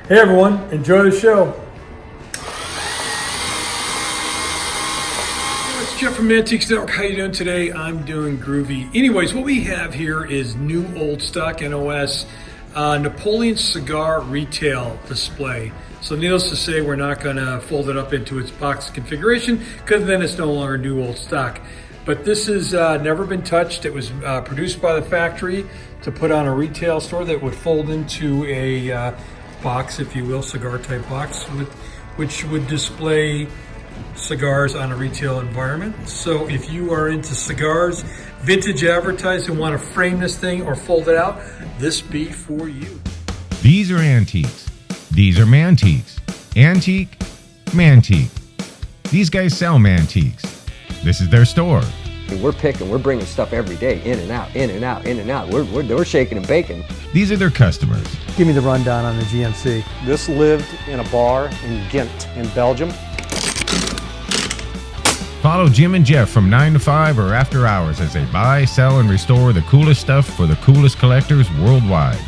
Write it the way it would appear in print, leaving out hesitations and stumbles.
Hey everyone, enjoy the show. It's Jeff from Mantiques Network. How you doing today? I'm doing groovy. Anyways, what we have here is new old stock NOS Napoleon Cigar retail display. So needless to say, we're not going to fold it up into its box configuration because then it's no longer new old stock. But this has never been touched. It was produced by the factory to put on a retail store that would fold into a box, if you will, cigar type box, which would display cigars on a retail environment. So if you are into cigars, vintage advertising, and want to frame this thing or fold it out, this be for you. These are antiques. These are mantiques. Antique, mantique. These guys sell mantiques. This is their store. We're bringing stuff every day, in and out, in and out, in and out. We're shaking and baking. These are their customers. Give me the rundown on the GMC. This lived in a bar in Ghent in Belgium. Follow Jim and Jeff from 9 to 5 or after hours as they buy, sell, and restore the coolest stuff for the coolest collectors worldwide.